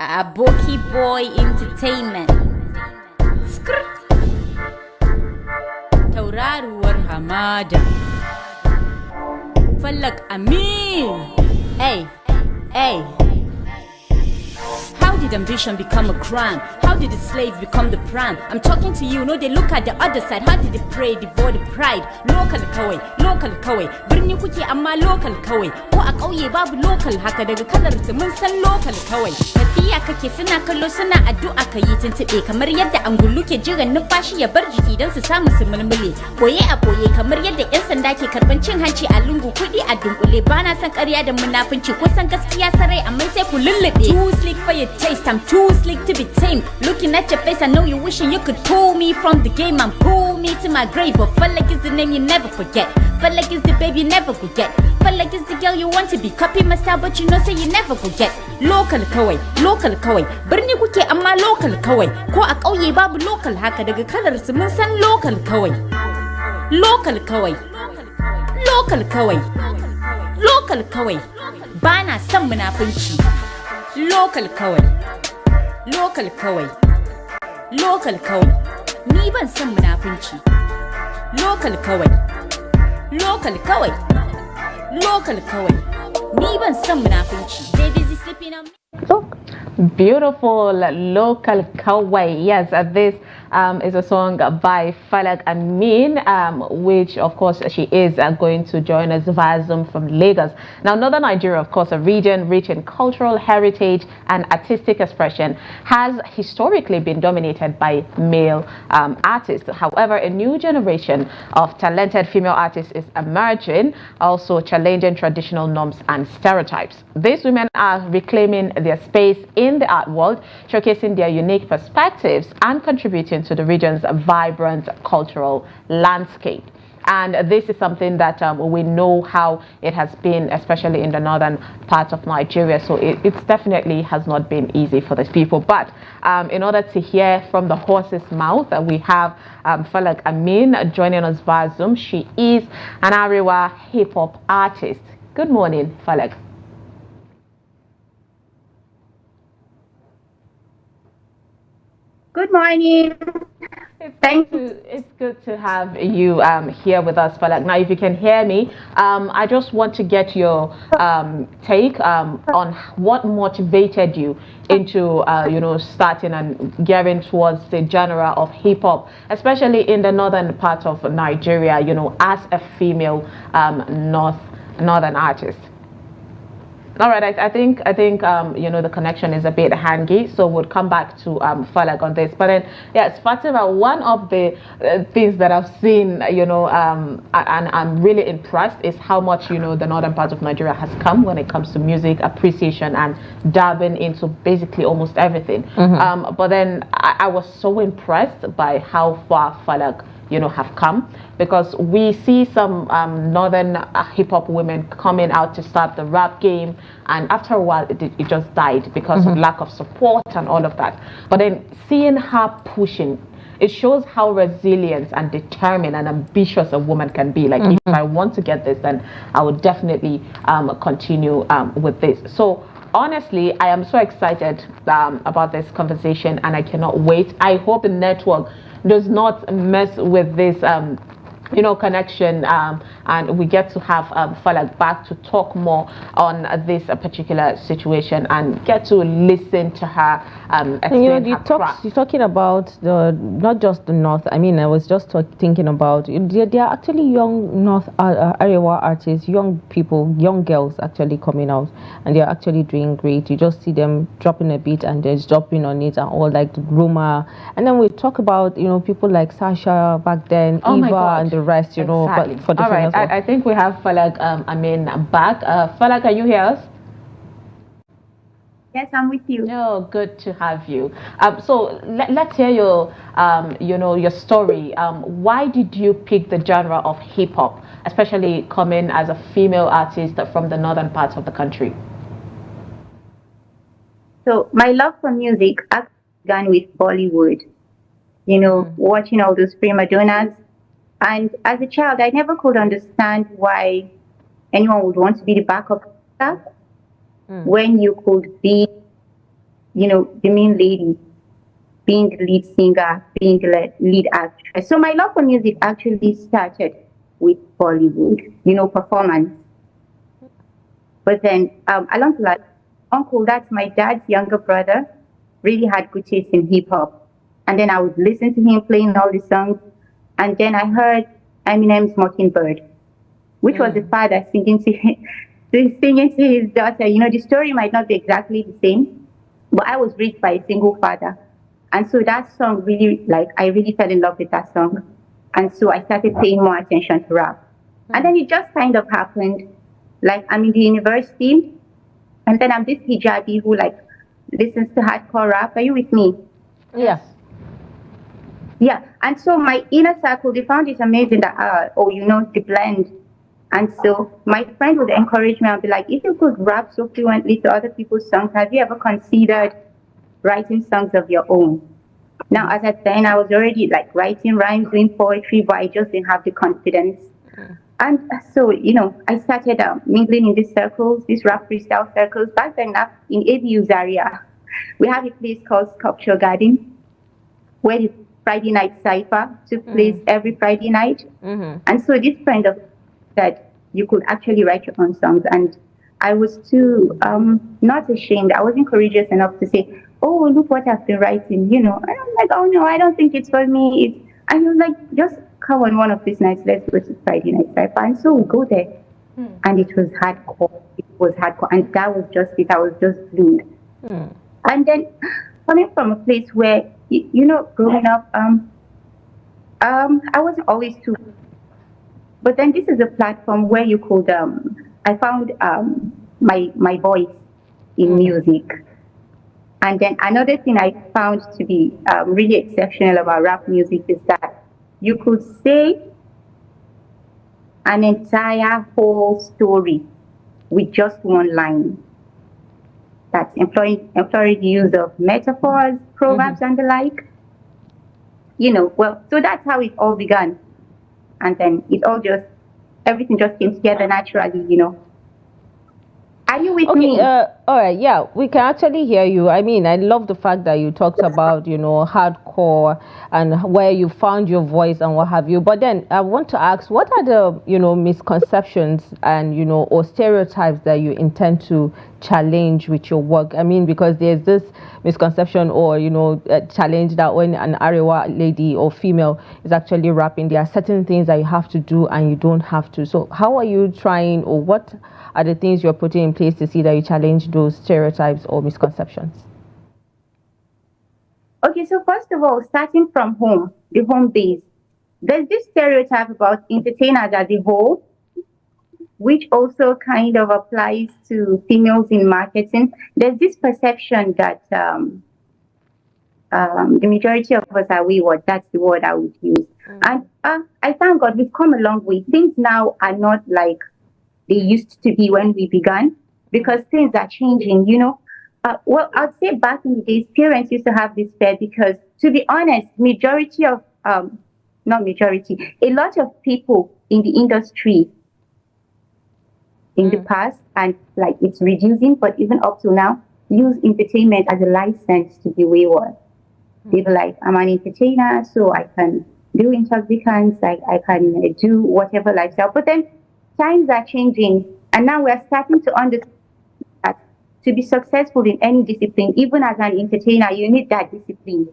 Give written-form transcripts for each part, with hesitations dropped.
Aboki Boy Entertainment. Tauraruwar Hamada. Falaq Amin. Hey, hey. How did ambition become a crime? How did the slave become the prime? I'm talking to you, no, they look at the other side. How did they pray, devoid the pride? Local kawai, local kawai. Birni kuke amma local kawai. Ko a kauye babu local haka daga kalar su mun san local kawai. Tafiya kake suna kallo suna addu'a kayi tuntube kamar yadda angulu ke jiran numfashi ya bar jiki don su samu su mulmule. Boye a boye kamar yadda yan sanda ke karban cin hanci a lungu kudi a dunkule. Bana san ƙarya da munafunci ko san gaskiya sarai amma sai ku lullube. Too slick for your taste, I'm too slick to be tame. Looking at your face, I know you're wishing you could pull me from the game and pull me to my grave. But Falaq is the name you never forget. Falaq is the baby you never forget. Falaq is the girl you want to be. Copy my style, but you know say you never forget. Local kawai, local kawai. Birni kuke amma local kawai. Ko a kauye babu local haka daga kalar su mun san local kawai. Local kawai. Local kawai. Local kawai. Bana san munafunci. Local kawai. Local kawai. Local kawai. Ni ban san munafunci. Local kawai. Local kawai. Local kawai. Ni ban san munafunci. They busy sleeping on me. Look, beautiful local kawai. Yes, this is a song by Falaq Amin, which of course she is going to join us via Zoom from Lagos. Now, Northern Nigeria, of course, a region rich in cultural heritage and artistic expression, has historically been dominated by male artists. However, a new generation of talented female artists is emerging, also challenging traditional norms and stereotypes. These women are reclaiming their space in the art world, showcasing their unique perspectives and contributing to the region's vibrant cultural landscape. And this is something that we know how it has been, especially in the northern part of Nigeria. So it definitely has not been easy for these people. But in order to hear from the horse's mouth, we have Falaq Amin joining us via Zoom. She is an Arewa hip-hop artist. Good morning, Falaq. Good morning. It's good to have you here with us, Falaq. Now, if you can hear me, I just want to get your take on what motivated you into, starting and gearing towards the genre of hip hop, especially in the northern part of Nigeria, as a female northern artist. All right, I think the connection is a bit hangy, so we'll come back to Falaq on this. But then, yes, Fatima, one of the things that I've seen, and I'm really impressed is how much the northern part of Nigeria has come when it comes to music appreciation and diving into basically almost everything. Mm-hmm. But then I was so impressed by how far Falaq have come, because we see some northern hip-hop women coming out to start the rap game, and after a while it just died because of lack of support and all of that. But then seeing her pushing, it shows how resilient and determined and ambitious a woman can be. Like, if I want to get this, then I would definitely continue with this. So honestly, I am so excited about this conversation, and I cannot wait. I hope the network does not mess with this connection, and we get to have Falaq back to talk more on this particular situation and get to listen to her explain her craft. You're talking about not just the North. I mean, I was just thinking about there are actually young North Arewa artists, young people, young girls actually coming out, and they're actually doing great. You just see them dropping a beat and they're dropping on it, and all like the rumor. And then we talk about people like Sasha back then, Eva, and the rest. Exactly. But for all right, I think we have Falaq Amin back. Falaq, can you hear us? Yes, I'm with you. Oh, good to have you. So let's hear your your story. Why did you pick the genre of hip hop, especially coming as a female artist from the northern part of the country? So my love for music actually began with Bollywood. Watching all those prima donnas. And as a child, I never could understand why anyone would want to be the backup dancer when you could be the main lady, being the lead singer, being the lead actress. So my love for music actually started with Bollywood, performance. But then along the line, uncle, that's my dad's younger brother, really had good taste in hip hop. And then I would listen to him playing all the songs. And then I heard Eminem's Mockingbird, which was the father singing to his daughter. The story might not be exactly the same, but I was raised by a single father. And so that song really, I really fell in love with that song. And so I started paying more attention to rap. And then it just kind of happened. I'm in the university, and then I'm this hijabi who listens to hardcore rap. Are you with me? Yeah. Yeah. And so my inner circle, they found it amazing that, the blend. And so my friend would encourage me and be like, if you could rap so fluently to other people's songs, have you ever considered writing songs of your own? Now, as at then, I was already writing rhymes, doing poetry, but I just didn't have the confidence. And so, I started mingling in these circles, these rap freestyle circles. Back then, in ABU's area, we have a place called Sculpture Garden, where the Friday night cypher took place every Friday night. And so this friend of said you could actually write your own songs. And I was too not ashamed. I wasn't courageous enough to say, oh, look what I've been writing, And I'm like, oh, no, I don't think it's for me. And he was like, just come on one of these nights, let's go to Friday night cypher. And so we go there. And it was hardcore. It was hardcore. And that was just it. I was just glued. And then coming from a place where, growing up, I wasn't always too. But then this is a platform where you could, I found my voice in music. And then another thing I found to be really exceptional about rap music is that you could say an entire whole story with just one line. That's employing the use of metaphors, proverbs, and the like. So that's how it all began. And then everything just came together naturally, Are you with me? All right, yeah, we can actually hear you. I mean, I love the fact that you talked about, hardcore and where you found your voice and what have you. But then I want to ask, what are the, misconceptions and, or stereotypes that you intend to challenge with your work? I mean, because there's this misconception or, challenge that when an Arewa lady or female is actually rapping, there are certain things that you have to do and you don't have to. So how are you trying, or what are the things you're putting in place to see that you challenge those stereotypes or misconceptions? Okay, so first of all, starting from home, the home base, there's this stereotype about entertainers as a whole, which also kind of applies to females in marketing. There's this perception that the majority of us are wayward. That's the word I would use. And I thank God we've come a long way. Things now are not like they used to be when we began, because things are changing, Well, I'd say back in the days, parents used to have this fear because, to be honest, a lot of people in the industry in the past, and it's reducing, but even up to now, use entertainment as a license to be wayward. They be like, I'm an entertainer, so I can do intoxicants, I can do whatever lifestyle. But then times are changing, and now we're starting to understand that to be successful in any discipline, even as an entertainer, you need that discipline.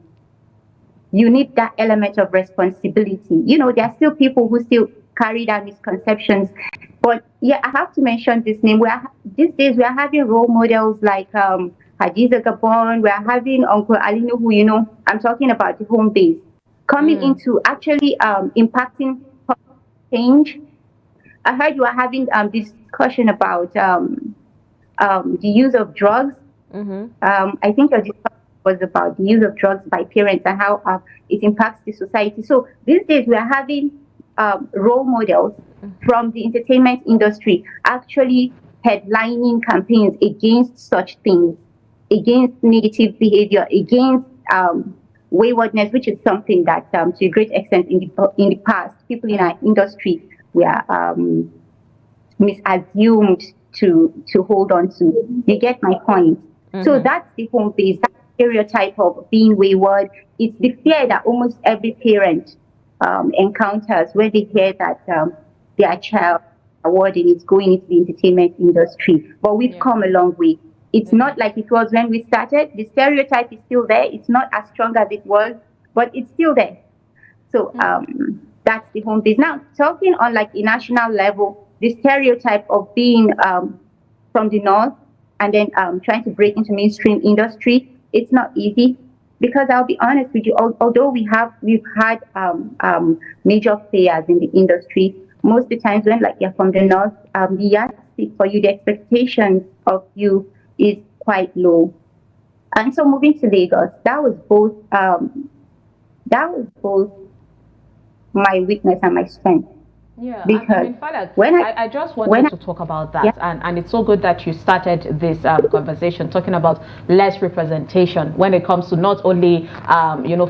You need that element of responsibility. There are still people who still carry that misconceptions. But yeah, I have to mention this name. These days we are having role models like Hadiza Gabon. We are having Uncle Alinu, who I'm talking about the home base, coming into actually impacting change. I heard you are having this discussion about the use of drugs. I think your discussion was about the use of drugs by parents and how it impacts the society. So these days we are having role models from the entertainment industry actually headlining campaigns against such things, against negative behavior, against waywardness, which is something that to a great extent in the past, people in our industry were misassumed to hold on to. You get my point? So that's the home base. That's stereotype of being wayward. It's the fear that almost every parent encounters when they hear that their child awarding is going into the entertainment industry. But we've come a long way. It's not like it was when we started. The stereotype is still there. It's not as strong as it was, but it's still there. So that's the home base. Now, talking on like a national level, the stereotype of being from the north and then trying to break into mainstream industry, it's not easy. Because I'll be honest with you, although we've had major players in the industry, most of the times when like you're from the north, the yardstick for you, the expectations of you is quite low. And so moving to Lagos, that was both my weakness and my strength. Yeah, because I mean, Falaq, I just wanted to talk about that, and it's so good that you started this conversation talking about less representation when it comes to not only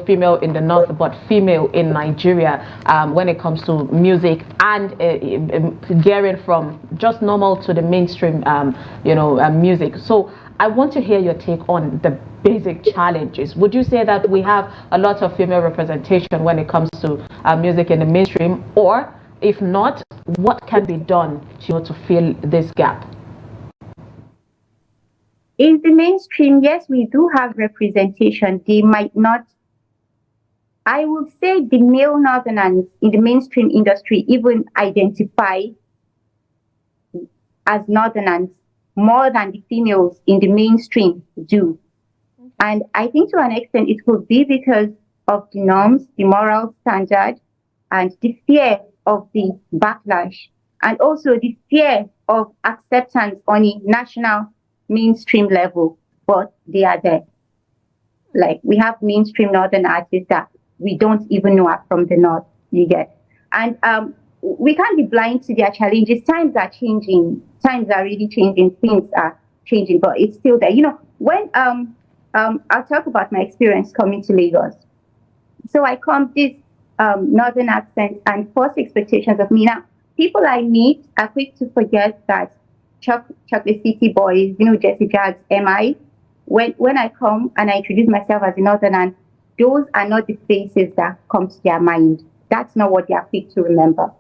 female in the north, but female in Nigeria when it comes to music and gearing from just normal to the mainstream music. So I want to hear your take on the basic challenges. Would you say that we have a lot of female representation when it comes to music in the mainstream, or if not, what can be done to fill this gap? In the mainstream, yes, we do have representation. They might not, I would say the male northerners in the mainstream industry even identify as northerners more than the females in the mainstream do. And I think to an extent it could be because of the norms, the moral standard, and the fear of the backlash, and also the fear of acceptance on a national mainstream level. But they are there. Like, we have mainstream northern artists that we don't even know are from the north, you get. And we can't be blind to their challenges. Times are changing. Times are really changing. Things are changing, but it's still there. When I'll talk about my experience coming to Lagos. So I come this northern accent and false expectations of me. Now, people I meet are quick to forget that Chocolate City boys, Jesse Jags, MI. When I come and I introduce myself as a northerner, those are not the faces that come to their mind. That's not what they are quick to remember.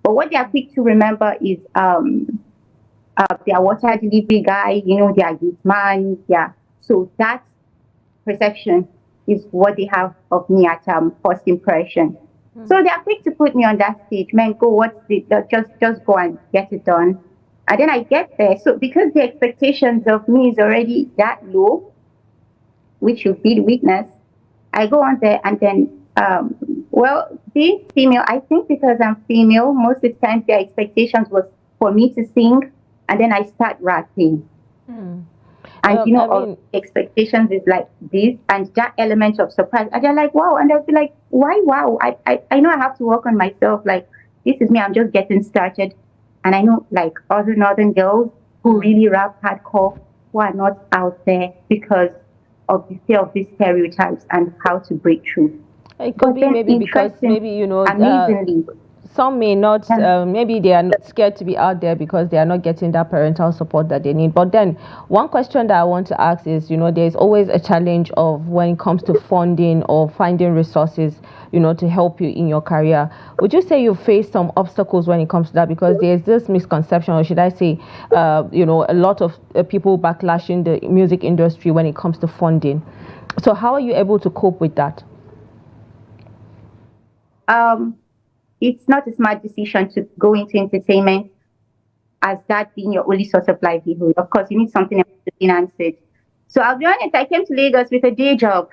But what they are quick to remember is their water delivery guy, their youth man. Yeah. So that perception is what they have of me at first impression. So they are quick to put me on that stage. Man, go, what's it? Just go and get it done. And then I get there. So because the expectations of me is already that low, which would be the weakness, I go on there and then, being female, I think because I'm female, most of the time their expectations was for me to sing, and then I start rapping. And expectations is like this, and that element of surprise. And they're like, wow. And they'll be like, why wow? I know I have to work on myself. Like, this is me, I'm just getting started. And I know like other northern girls who really rap hardcore who are not out there because of the fear of these stereotypes and how to break through. It could be maybe because amazingly. Some may not, maybe they are not scared to be out there because they are not getting that parental support that they need. But then one question that I want to ask is, there's always a challenge of when it comes to funding or finding resources, to help you in your career. Would you say you face some obstacles when it comes to that? Because there's this misconception, or should I say, a lot of people backlashing the music industry when it comes to funding. So how are you able to cope with that? It's not a smart decision to go into entertainment as that being your only source of livelihood. Of course, you need something else to finance it. So I'll be honest, I came to Lagos with a day job.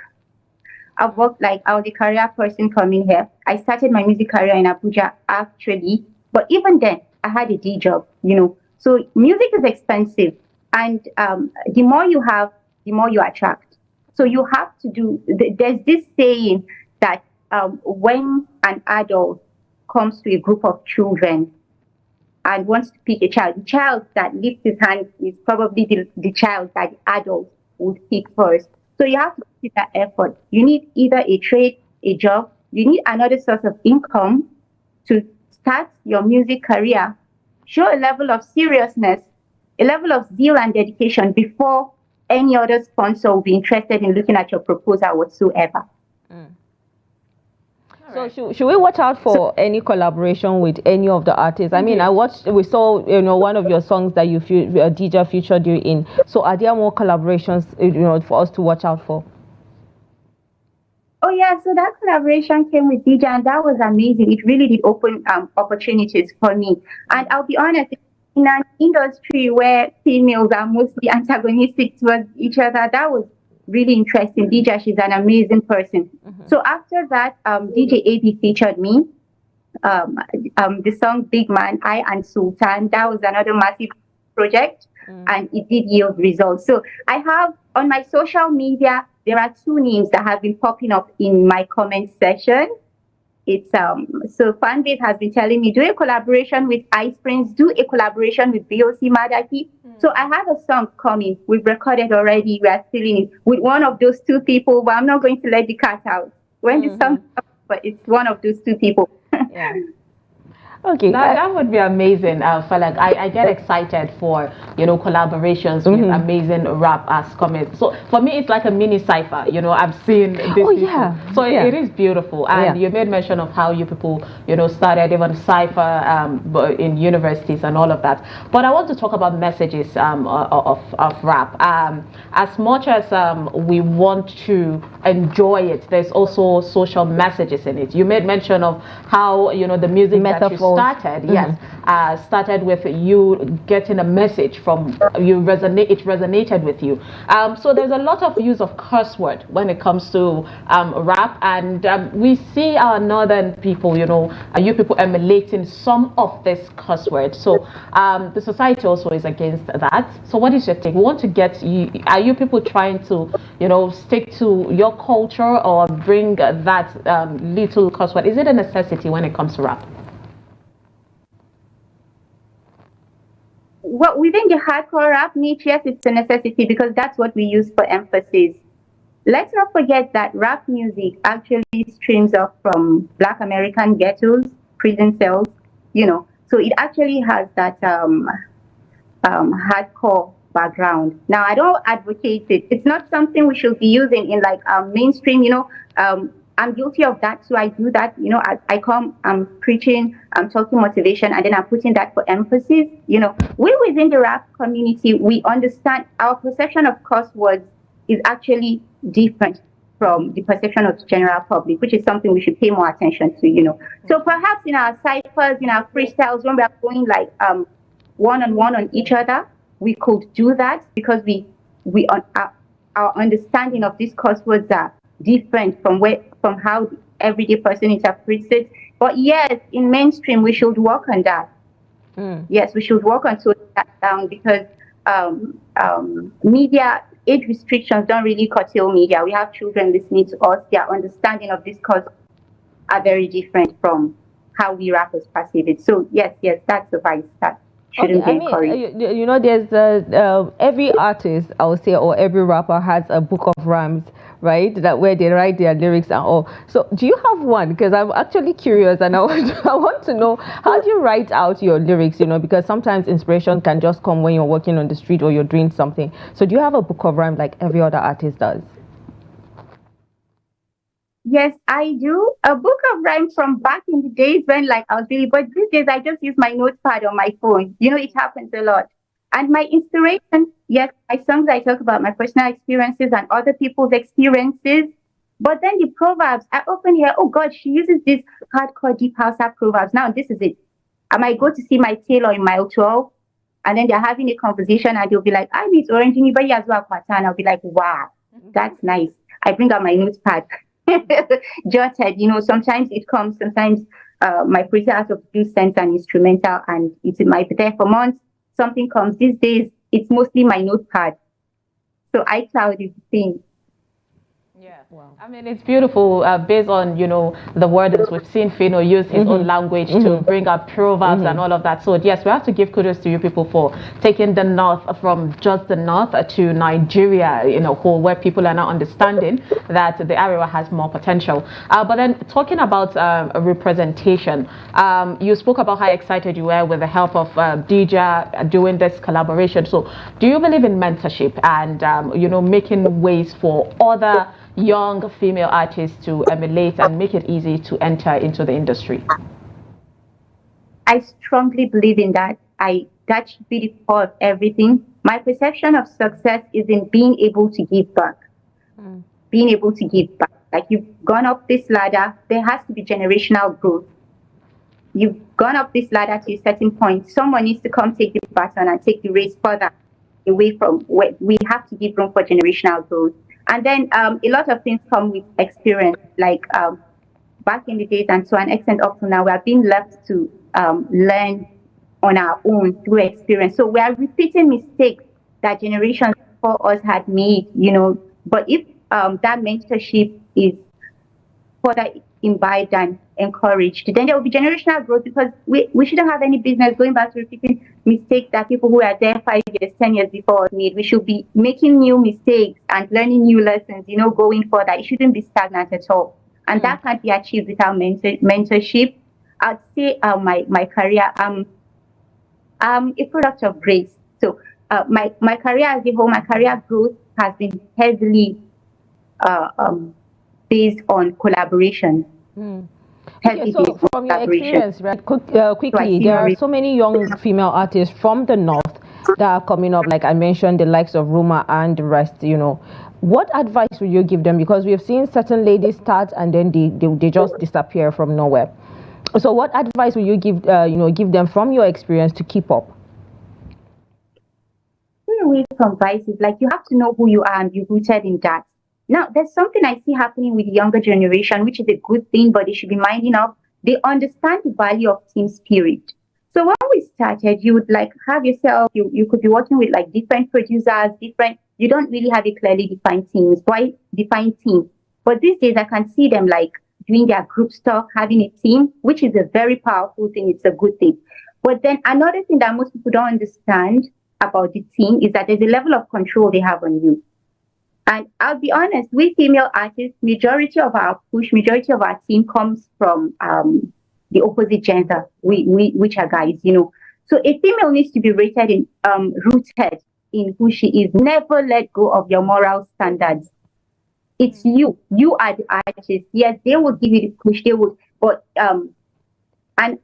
I've worked I was a career person coming here. I started my music career in Abuja, actually. But even then, I had a day job, So music is expensive. And the more you have, the more you attract. So you have to do, there's this saying that when an adult comes to a group of children and wants to pick a child, the child that lifts his hand is probably the child that the adult would pick first. So you have to put that effort. You need either a trade, a job, you need another source of income to start your music career. Show a level of seriousness, a level of zeal and dedication before any other sponsor will be interested in looking at your proposal whatsoever. So should we watch out for any collaboration with any of the artists? I mean, we saw, one of your songs that DJ featured you in. So are there more collaborations, for us to watch out for? Oh yeah, so that collaboration came with DJ, and that was amazing. It really did open opportunities for me. And I'll be honest, in an industry where females are mostly antagonistic towards each other, that was really interesting. DJ, she's an amazing person. So after that, DJ AB featured me. The song Big Man, I and Sultan, that was another massive project, and it did yield results. So I have on my social media, there are two names that have been popping up in my comment section. It's so Fanbase has been telling me, do a collaboration with Ice Prince, do a collaboration with BOC Madaki. So I have a song coming. We've recorded already. We are still in it with one of those two people, but I'm not going to let the cat out when the song comes, but it's one of those two people. Yeah. Okay, that would be amazing, Falaq. I get excited for collaborations with amazing rap as coming. So for me, it's like a mini cipher. I've seen this. So it is beautiful. And you made mention of how you people started even cipher in universities and all of that. But I want to talk about messages of rap. As much as we want to enjoy it, there's also social messages in it. You made mention of how the music metaphor started with you getting a message from you. It resonated with you. So there's a lot of use of curse word when it comes to rap, and we see our northern people, you people emulating some of this curse word. So the society also is against that. So what is your take? We want to get are you people trying to stick to your culture or bring that little curse word? Is it a necessity when it comes to rap? Well, within the hardcore rap niche, yes, it's a necessity because that's what we use for emphasis. Let's not forget that rap music actually streams off from Black American ghettos, prison cells, so it actually has that hardcore background. Now, I don't advocate it. It's not something we should be using in like mainstream, I'm guilty of that, so I do that. I come, I'm preaching, I'm talking motivation, and then I'm putting that for emphasis. We within the rap community, we understand our perception of curse words is actually different from the perception of the general public, which is something we should pay more attention to. So perhaps in our ciphers, in our freestyles, when we are going like one-on-one on each other, we could do that because our understanding of these curse words are different from how the everyday person interprets it. But yes, in mainstream, we should work on that. Yes, we should work on toning that down because media age restrictions don't really curtail media. We have children listening to us. Their understanding of this cause are very different from how we rappers perceive it. So yes, that's a vice that shouldn't be encouraged. There's every artist, I would say, or every rapper has a book of rhymes, right? That where they write their lyrics and all. So do you have one? Because I'm actually curious and I want to know, how do you write out your lyrics? Because sometimes inspiration can just come when you're walking on the street or you're doing something. So do you have a book of rhymes like every other artist does? Yes, I do. A book of rhymes from back in the days when I was really, but these days I just use my notepad on my phone. It happens a lot. And my inspiration, yes, my songs, I talk about my personal experiences and other people's experiences. But then the proverbs, I often hear, oh God, she uses this hardcore deep house proverbs. Now this is it. I might go to see my tailor in mile 12, and then they're having a conversation and they'll be like, I need orange as well. And I'll be like, wow, that's nice. I bring out my notepad. Jotted, sometimes it comes, sometimes my producer has to do sense and instrumental, and it might be there for months. Something comes. These days, it's mostly my notepad. So iCloud is the thing. I mean, it's beautiful based on, the wordings. We've seen Fino use his own language to bring up proverbs and all of that. So, yes, we have to give kudos to you people for taking the North from just the North to Nigeria, whole, where people are now understanding that the Arewa has more potential. But then talking about representation, you spoke about how excited you were with the help of DJ doing this collaboration. So, do you believe in mentorship and, making ways for other young female artists to emulate and make it easy to enter into the industry? I strongly believe in that. That should be the core of everything. My perception of success is in being able to give back. Being able to give back. Like, you've gone up this ladder, there has to be generational growth. You've gone up this ladder to a certain point. Someone needs to come take the baton and take the race further away from where we have to give room for generational growth. And then a lot of things come with experience, like back in the days and to an extent up to now, we are being left to learn on our own through experience. So we are repeating mistakes that generations before us had made, But if that mentorship is further imbibed and encouraged, then there will be generational growth, because we shouldn't have any business going back to repeating mistakes that people who are there 5 years, 10 years before us made. We should be making new mistakes and learning new lessons, going further. It shouldn't be stagnant at all. And that can't be achieved without mentorship. I'd say my career, I'm a product of grace. So my career as a whole, my career growth has been heavily based on collaboration. Okay, so from your experience, right, quickly, there are so many young female artists from the North that are coming up, like I mentioned, the likes of Ruma and the rest, What advice would you give them? Because we have seen certain ladies start and then they just disappear from nowhere. So what advice would you give them from your experience to keep up? Away from advice, like, you have to know who you are and be rooted in that. Now, there's something I see happening with the younger generation, which is a good thing, but they should be minding of. They understand the value of team spirit. So when we started, you would have yourself, you could be working with different producers, you don't really have a clearly defined team. But these days I can see them doing their group stuff, having a team, which is a very powerful thing. It's a good thing. But then another thing that most people don't understand about the team is that there's a level of control they have on you. And I'll be honest, we female artists, majority of our team comes from the opposite gender, which are guys, So a female needs to be rooted in who she is. Never let go of your moral standards. It's you. You are the artist. Yes, they will give you the push. They would, but an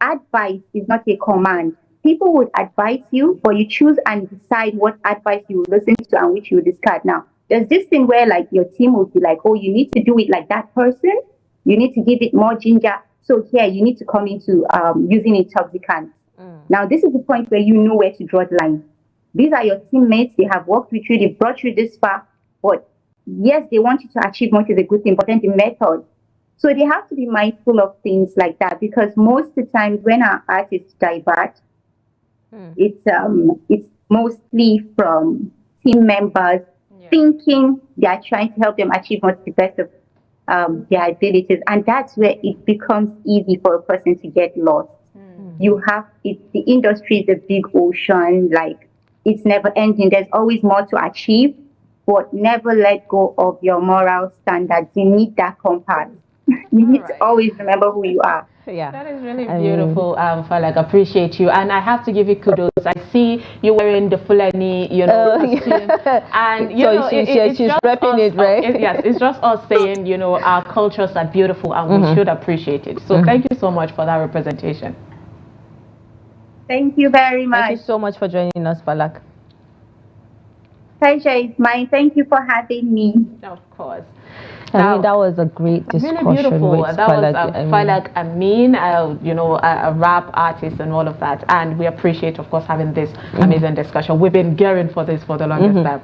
advice is not a command. People would advise you, but you choose and decide what advice you will listen to and which you will discard. Now, there's this thing where your team will be oh, you need to do it like that person. You need to give it more ginger. So here you need to come into using intoxicants. Now, this is the point where you know where to draw the line. These are your teammates. They have worked with you. They brought you this far. But yes, they want you to achieve much of the good thing, but then the method. So they have to be mindful of things like that, because most of the time when our artists divert, it's mostly from team members thinking they are trying to help them achieve much the best of their abilities, and that's where it becomes easy for a person to get lost. The industry is a big ocean, it's never ending. There's always more to achieve, but never let go of your moral standards. You need that compass. You need to always remember who you are. Yeah, that is really beautiful. Falaq, appreciate you, and I have to give you kudos. I see you wearing the Fulani, costume, and she's repping it, right? Yes, it's just us saying, our cultures are beautiful and we should appreciate it. So thank you so much for that representation. Thank you very much. Thank you so much for joining us, Falaq. Pleasure is mine. Thank you for having me. Of course. I mean, that was a great discussion. Really beautiful. With that Falaq, was Falaq Amin, a rap artist and all of that. And we appreciate, of course, having this amazing discussion. We've been gearing for this for the longest time.